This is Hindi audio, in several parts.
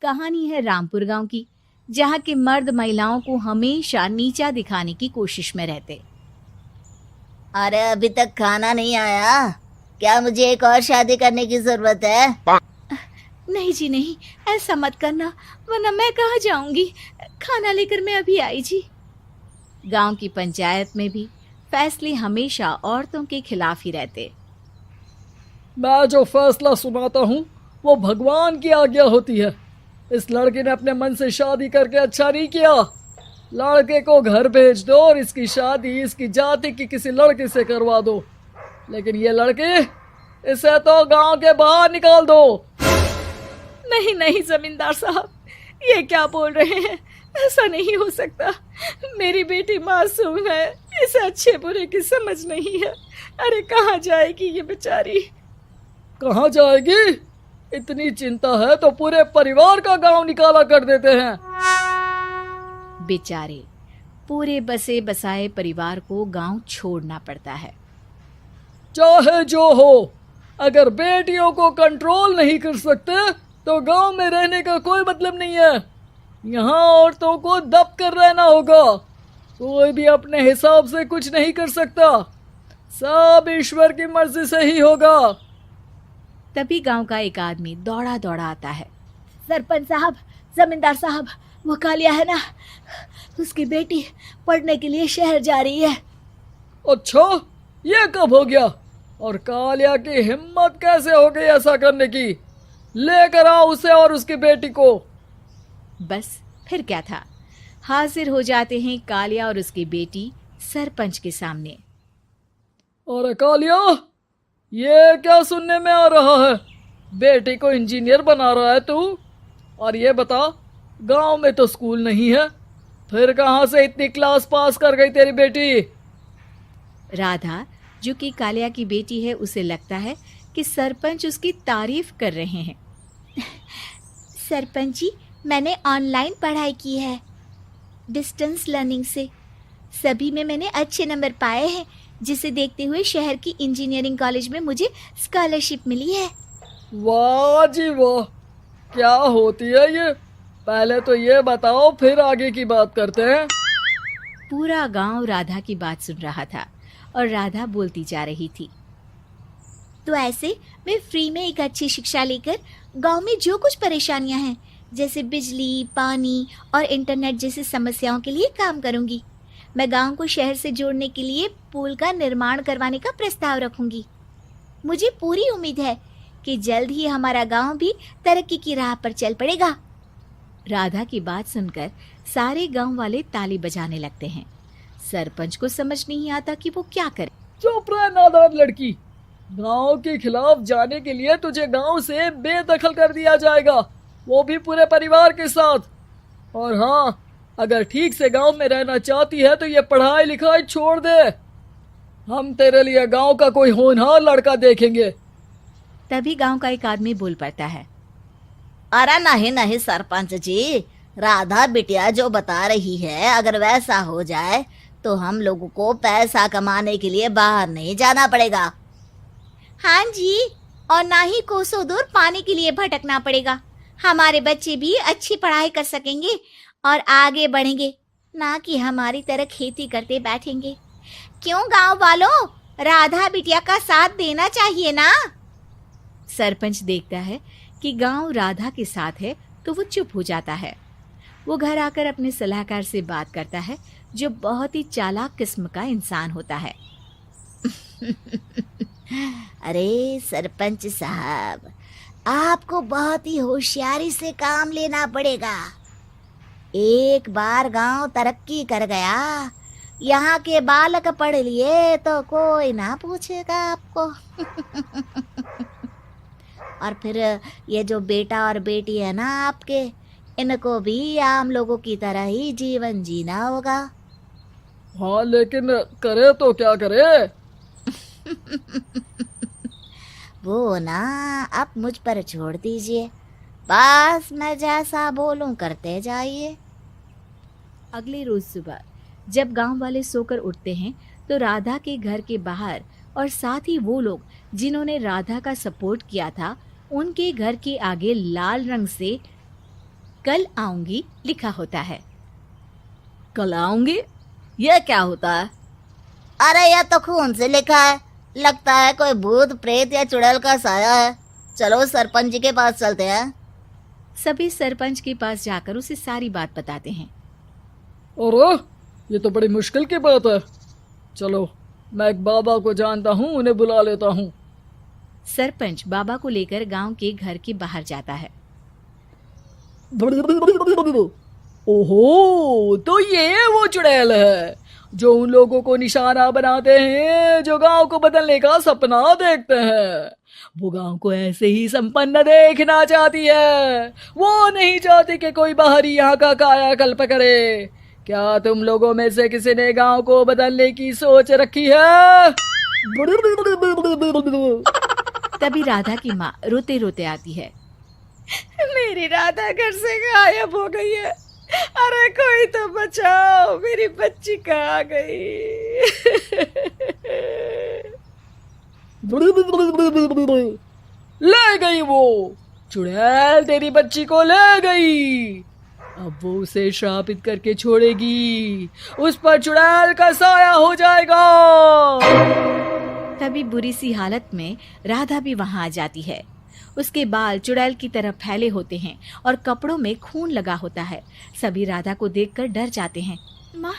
कहानी है रामपुर गांव की, जहां के मर्द महिलाओं को हमेशा नीचा दिखाने की कोशिश में रहते। अरे अभी तक खाना नहीं आया, क्या मुझे एक और शादी करने की जरूरत है? नहीं जी नहीं, ऐसा मत करना, वरना मैं कहाँ जाऊंगी। खाना लेकर मैं अभी आई जी। गांव की पंचायत में भी फैसले हमेशा औरतों के खिलाफ ही रहते। मैं जो फैसला सुनाता हूँ वो भगवान की आज्ञा होती है। इस लड़के ने अपने मन से शादी करके अच्छा नहीं किया। लड़के को घर भेज दो और इसकी शादी इसकी जाति की किसी लड़के से करवा दो, लेकिन ये लड़के, इसे तो गांव के बाहर निकाल दो। नहीं नहीं जमींदार साहब, ये क्या बोल रहे हैं? ऐसा नहीं हो सकता। मेरी बेटी मासूम है, इसे अच्छे बुरे की समझ नहीं है। अरे कहाँ जाएगी ये बेचारी? कहाँ जाएगी? इतनी चिंता है तो पूरे परिवार का गांव निकाला कर देते हैं। बेचारे पूरे बसे बसाए परिवार को गांव छोड़ना पड़ता है। चाहे जो हो, अगर बेटियों को कंट्रोल नहीं कर सकते तो गांव में रहने का कोई मतलब नहीं है। यहाँ औरतों को दब कर रहना होगा। कोई भी अपने हिसाब से कुछ नहीं कर सकता, सब ईश्वर की मर्जी से ही होगा। तभी गांव का एक आदमी दौड़ा दौड़ा आता है। सरपंच साहब, जमींदार साहब, वो कालिया है ना, उसकी बेटी पढ़ने के लिए शहर जा रही है। अच्छा, ये कब हो गया? और कालिया की हिम्मत कैसे हो गई ऐसा करने की? लेकर आओ उसे और उसकी बेटी को। बस फिर क्या था, हाजिर हो जाते हैं कालिया और उसकी बेटी सरपंच के सामने। अरे कालिया, ये क्या सुनने में आ रहा है? बेटी को इंजीनियर बना रहा है तू? और ये बता, गांव में तो स्कूल नहीं है, फिर कहां से इतनी क्लास पास कर गई तेरी बेटी? राधा, जो कि कालिया की बेटी है, उसे लगता है कि सरपंच उसकी तारीफ कर रहे हैं। सरपंच जी, मैंने ऑनलाइन पढ़ाई की है, डिस्टेंस लर्निंग से। सभी में मैंने अच्छे नंबर पाए हैं, जिसे देखते हुए शहर की इंजीनियरिंग कॉलेज में मुझे स्कॉलरशिप मिली है। वाह जी वाह, क्या होती है ये? पहले तो ये बताओ, फिर आगे की बात करते हैं। पूरा गांव राधा की बात सुन रहा था और राधा बोलती जा रही थी। तो ऐसे मैं फ्री में एक अच्छी शिक्षा लेकर गांव में जो कुछ परेशानियां हैं, जैसे बिजली, पानी और इंटरनेट जैसी समस्याओं के लिए काम करूंगी। मैं गांव को शहर से जोड़ने के लिए पुल का निर्माण करवाने का प्रस्ताव रखूंगी। मुझे पूरी उम्मीद है कि जल्द ही हमारा गांव भी तरक्की की राह पर चल पड़ेगा। राधा की बात सुनकर सारे गांव वाले ताली बजाने लगते हैं। सरपंच को समझ नहीं आता कि वो क्या करे। चुप रह नादान लड़की, गांव के खिलाफ जाने के लिए तुझे गांव से बेदखल कर दिया जाएगा, वो भी पूरे परिवार के साथ। और हाँ, अगर ठीक से गांव में रहना चाहती है तो ये पढ़ाई लिखाई छोड़ दे। हम तेरे लिए गांव का कोई होनहार लड़का देखेंगे। तभी गांव का एक आदमी बोल पड़ता है। अरे नहीं नहीं सरपंच जी, राधा बिटिया जो बता रही है, अगर वैसा हो जाए तो हम लोगों को पैसा कमाने के लिए बाहर नहीं जाना पड़ेगा। हाँ जी, और ना ही कोसों दूर पानी के लिए भटकना पड़ेगा। हमारे बच्चे भी अच्छी पढ़ाई कर सकेंगे और आगे बढ़ेंगे, ना कि हमारी तरह खेती करते बैठेंगे। क्यों गांव वालों, राधा बिटिया का साथ देना चाहिए ना। सरपंच देखता है कि गांव राधा के साथ है तो वो चुप हो जाता है। वो घर आकर अपने सलाहकार से बात करता है, जो बहुत ही चालाक किस्म का इंसान होता है। अरे सरपंच साहब, आपको बहुत ही होशियारी से काम लेना पड़ेगा। एक बार गांव तरक्की कर गया, यहाँ के बालक पढ़ लिए तो कोई ना पूछेगा आपको। और फिर ये जो बेटा और बेटी है ना आपके, इनको भी आम लोगों की तरह ही जीवन जीना होगा। हाँ, लेकिन करे तो क्या करे? वो ना आप मुझ पर छोड़ दीजिए, बस मैं जैसा बोलूं करते जाइए। अगले रोज सुबह जब गांव वाले सोकर उठते हैं तो राधा के घर के बाहर और साथ ही वो लोग जिन्होंने राधा का सपोर्ट किया था, उनके घर के आगे लाल रंग से कल आऊंगी लिखा होता है। कल आऊंगी, यह क्या होता है? अरे यह तो खून से लिखा है, लगता है कोई भूत प्रेत या चुड़ैल का साया है। चलो सरपंच जी के पास चलते हैं। सभी सरपंच के पास जाकर उसे सारी बात बताते हैं। अरे ये तो बड़ी मुश्किल की बात है। चलो मैं एक बाबा को जानता हूँ, उन्हें बुला लेता हूँ। सरपंच बाबा को लेकर गांव के घर के बाहर जाता है। ओहो, तो ये वो चुड़ैल है जो उन लोगों को निशाना बनाते हैं जो गांव को बदलने का सपना देखते हैं। वो गांव को ऐसे ही संपन्न देखना चाहती है। वो नहीं चाहती कि कोई बाहरी यहाँ का कायाकल्प करे। क्या तुम लोगों में से किसी ने गांव को बदलने की सोच रखी है? तभी राधा की माँ रोते रोते आती है। मेरी राधा घर से गायब हो गई है। अरे कोई तो बचाओ, मेरी बच्ची कहाँ गई? ले गई वो चुड़ैल, तेरी बच्ची को ले गई। अब वो उसे श्रापित करके छोड़ेगी, उस पर चुड़ैल का साया हो जाएगा। तभी बुरी सी हालत में राधा भी वहां आ जाती है। उसके बाल चुड़ैल की तरह फैले होते हैं और कपड़ों में खून लगा होता है। सभी राधा को देखकर डर जाते हैं। माँ,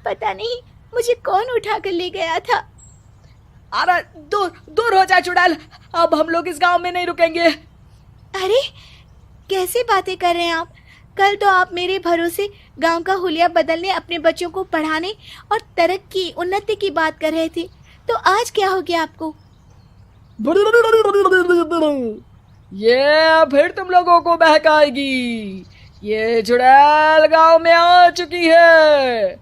पता नहीं मुझे कौन उठा कर ले गया था। अरे दूर दूर हो जा चुड़ैल, अब हम लोग इस गांव में नहीं रुकेंगे। अरे कैसे बातें कर रहे हैं आप? कल तो आप मेरे भरोसे गांव का हुलिया बदलने, अपने बच्चों को पढ़ाने और तरक्की उन्नति की बात कर रहे थे, तो आज क्या हो गया आपको? ये फिर तुम लोगों को बहकाएगी। ये चुड़ैल गांव में आ चुकी है,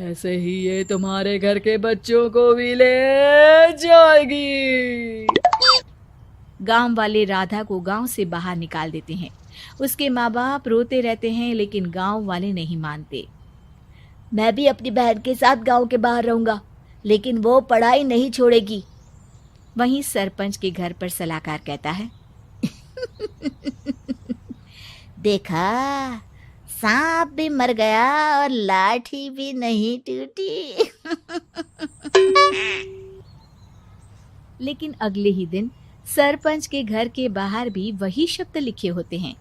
ऐसे ही ये तुम्हारे घर के बच्चों को भी ले जाएगी। गांव वाले राधा को गांव से बाहर निकाल देते हैं। उसके माँ बाप रोते रहते हैं, लेकिन गांव वाले नहीं मानते। मैं भी अपनी बहन के साथ गांव के बाहर रहूंगा, लेकिन वो पढ़ाई नहीं छोड़ेगी। वहीं सरपंच के घर पर सलाहकार कहता है। देखा, सांप भी मर गया और लाठी भी नहीं टूटी। लेकिन अगले ही दिन सरपंच के घर के बाहर भी वही शब्द लिखे होते हैं।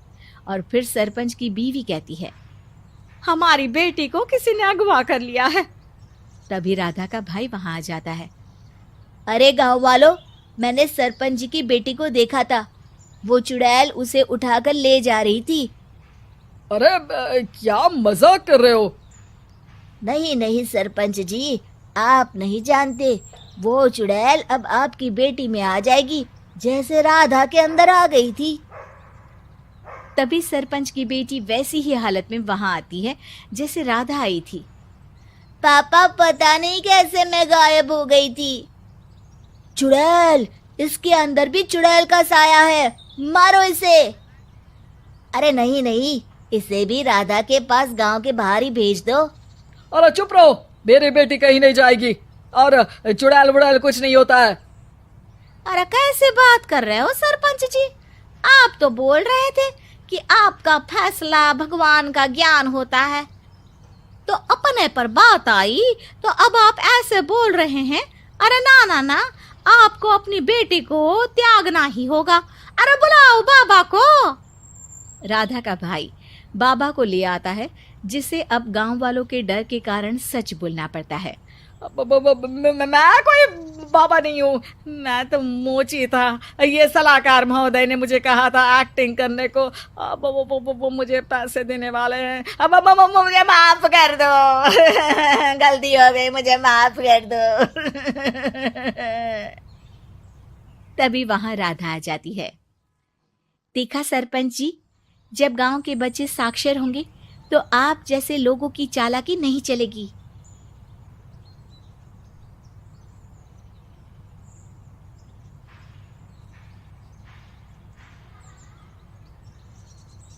और फिर सरपंच की बीवी कहती है, हमारी बेटी को किसी ने अगवा कर लिया है। तभी राधा का भाई वहां आ जाता है। अरे गांव वालों, मैंने सरपंच जी की बेटी को देखा था। वो चुड़ैल उसे उठाकर ले जा रही थी। अरे क्या मजाक कर रहे हो? नहीं नहीं सरपंच जी, आप नहीं जानते। वो चुड़ैल अब आपकी बेटी में आ जाएगी, जैसे राधा के अंदर आ गई थी। तभी सरपंच की बेटी वैसी ही हालत में वहां आती है जैसे राधा आई थी। पापा, पता नहीं कैसे मैं गायब हो गई थी। चुड़ैल, इसके अंदर भी चुड़ैल का साया है, मारो इसे। अरे नहीं नहीं, इसे भी राधा के पास गांव के बाहर ही भेज दो। अरे चुप रहो, मेरी बेटी कहीं नहीं जाएगी और चुड़ैल बुड़ैल कुछ नहीं होता है। अरे कैसे बात कर रहे हो सरपंच जी? आप तो बोल रहे थे कि आपका फैसला भगवान का ज्ञान होता है, तो अपने पर बात आई तो अब आप ऐसे बोल रहे हैं। अरे ना ना ना, आपको अपनी बेटी को त्यागना ही होगा। अरे बुलाओ बाबा को। राधा का भाई बाबा को ले आता है, जिसे अब गांव वालों के डर के कारण सच बोलना पड़ता है। मैं कोई बाबा नहीं हूँ, मैं तो मोची था। ये सलाहकार महोदय ने मुझे कहा था एक्टिंग करने को। अब वो मुझे पैसे देने वाले हैं। अब मुझे माफ कर दो। गलती हो गई, मुझे माफ कर दो। तभी वहां राधा आ जाती है। देखा सरपंच जी, जब गांव के बच्चे साक्षर होंगे तो आप जैसे लोगों की चालाकी नहीं चलेगी।